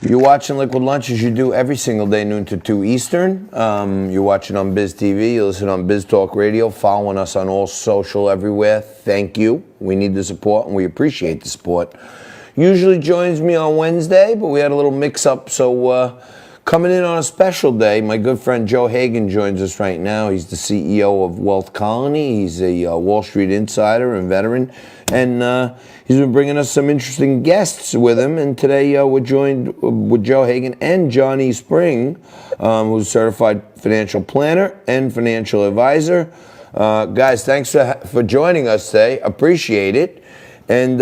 You're watching Liquid Lunch as you do every single day, noon to 2 Eastern. You're watching on Biz TV. You listen on Biz Talk Radio, following us on all social everywhere. Thank you. We need the support, and we appreciate the support. Usually joins me on Wednesday, but we had a little mix-up, so coming in on a special day, my good friend Joe Hagan joins us right now. He's the CEO of Wealth Colony. He's a Wall Street insider and veteran, and he's been bringing us some interesting guests with him. And today we're joined with Joe Hagan and John E. Spring, who's a certified financial planner and financial advisor. Guys, thanks for joining us today. Appreciate it. And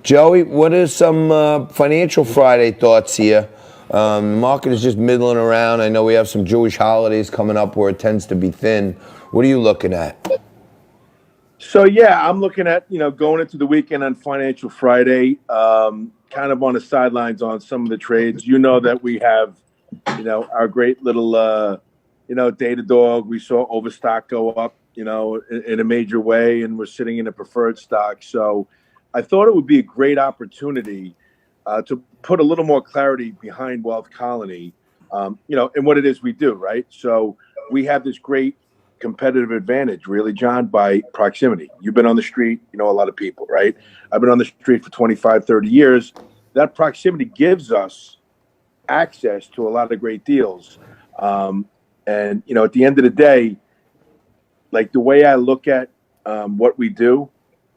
Joey, what are some Financial Friday thoughts here? The market is just middling around. I know we have some Jewish holidays coming up where it tends to be thin. What are you looking at? So, yeah, I'm looking at, going into the weekend on Financial Friday, kind of on the sidelines on some of the trades. You know that we have, our great little, data dog. We saw Overstock go up, in a major way, and we're sitting in a preferred stock. So I thought it would be a great opportunity to put a little more clarity behind Wealth Colony, and what it is we do, right? So we have this great competitive advantage, really, John, by proximity. You've been on the street, you know a lot of people, right? I've been on the street for 25, 30 years. That proximity gives us access to a lot of great deals. And, at the end of the day, like the way I look at what we do,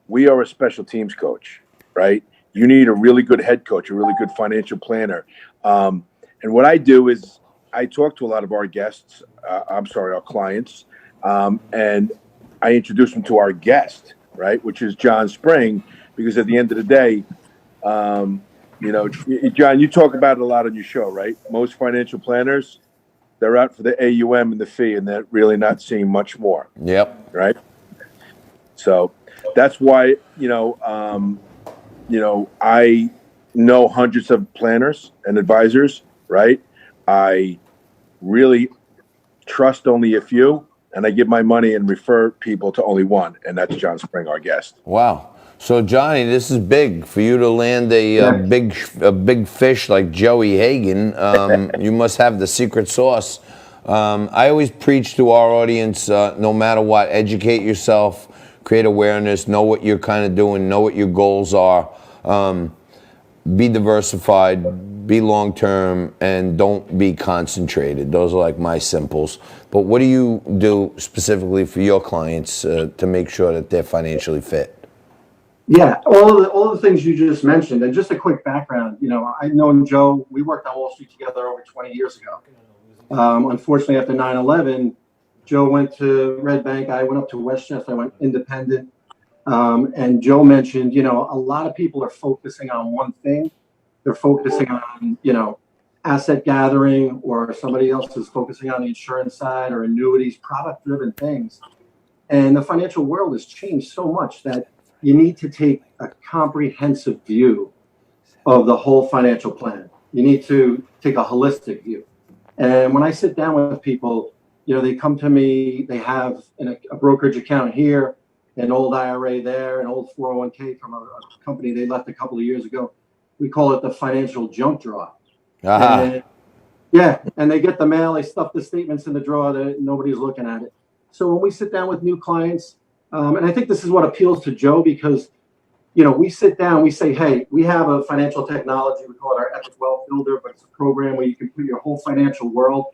we are a special teams coach, right? You need a really good head coach, a really good financial planner. And what I do is I talk to a lot of our guests, our clients, and I introduce them to our guest, right, which is John Spring, because at the end of the day, John, you talk about it a lot on your show, right? Most financial planners, they're out for the AUM and the fee, and they're really not seeing much more. Yep. Right? So that's why, I know hundreds of planners and advisors, right? I really trust only a few, and I give my money and refer people to only one, and that's John Spring, our guest. Wow. So Johnny, this is big for you to land a big fish like Joey Hagan. You must have the secret sauce. I always preach to our audience, no matter what, educate yourself, create awareness, know what you're kind of doing, know what your goals are, be diversified, be long-term, and don't be concentrated. Those are like my simples. But what do you do specifically for your clients to make sure that they're financially fit? Yeah, all the things you just mentioned, and just a quick background. I've known Joe. We worked on Wall Street together over 20 years ago. Unfortunately, after 9/11, Joe went to Red Bank. I went up to Westchester. I went independent. And Joe mentioned, a lot of people are focusing on one thing. They're focusing on, asset gathering, or somebody else is focusing on the insurance side or annuities, product-driven things. And the financial world has changed so much that you need to take a comprehensive view of the whole financial plan. You need to take a holistic view. And when I sit down with people, they come to me, they have a brokerage account here, an old IRA there, an old 401k from a company they left a couple of years ago. We call it the financial junk drawer. Uh-huh. And they get the mail, they stuff the statements in the drawer, that nobody's looking at it. So when we sit down with new clients, and I think this is what appeals to Joe, because, we sit down, we say, hey, we have a financial technology, we call it our Epic Wealth Builder, but it's a program where you can put your whole financial world,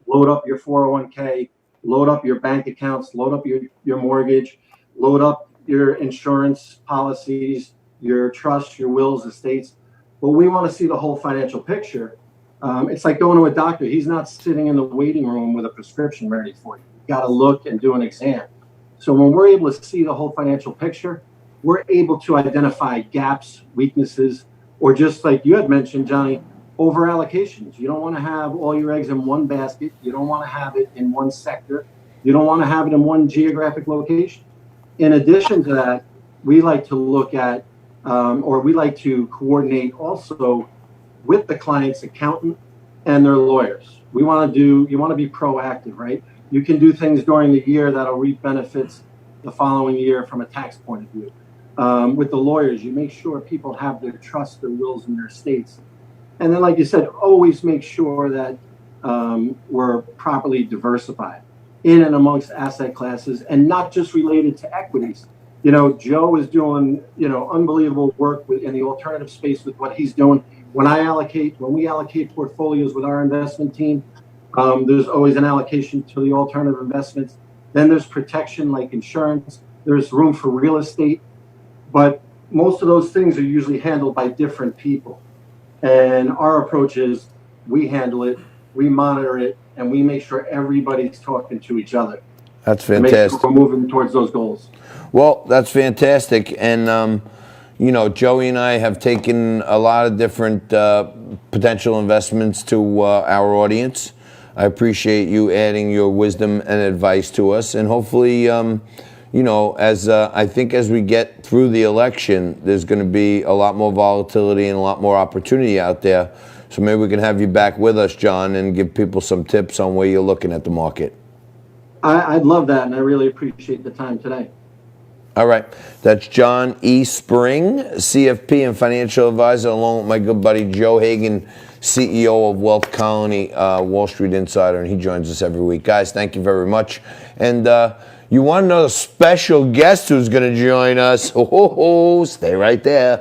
load up your 401k, load up your bank accounts, load up your mortgage, load up your insurance policies, your trusts, your wills, estates. But we want to see the whole financial picture. It's like going to a doctor. He's not sitting in the waiting room with a prescription ready for you. You've got to look and do an exam. So when we're able to see the whole financial picture, we're able to identify gaps, weaknesses, or just like you had mentioned, Johnny, over allocations. You don't want to have all your eggs in one basket. You don't want to have it in one sector. You don't want to have it in one geographic location. In addition to that, we like to look at, or we like to coordinate also with the client's accountant and their lawyers. You want to be proactive, right? You can do things during the year that'll reap benefits the following year from a tax point of view. With the lawyers, you make sure people have their trusts, their wills, and their estates And then, like you said, always make sure that we're properly diversified in and amongst asset classes, and not just related to equities. Joe is doing, unbelievable work in the alternative space with what he's doing. When we allocate portfolios with our investment team, there's always an allocation to the alternative investments. Then there's protection like insurance. There's room for real estate, but most of those things are usually handled by different people. And our approach is we handle it, we monitor it, and we make sure everybody's talking to each other. That's Make fantastic. sure we're moving towards those goals. Well, that's fantastic. And, Joey and I have taken a lot of different potential investments to our audience. I appreciate you adding your wisdom and advice to us. And hopefully, I think as we get through the election, there's going to be a lot more volatility and a lot more opportunity out there. So maybe we can have you back with us, John, and give people some tips on where you're looking at the market. I'd love that, and I really appreciate the time today. All right. That's John E. Spring, CFP and financial advisor, along with my good buddy Joe Hagan, CEO of Wealth Colony, Wall Street Insider, and he joins us every week. Guys, thank you very much. And you want to know the special guest who's going to join us? Stay right there.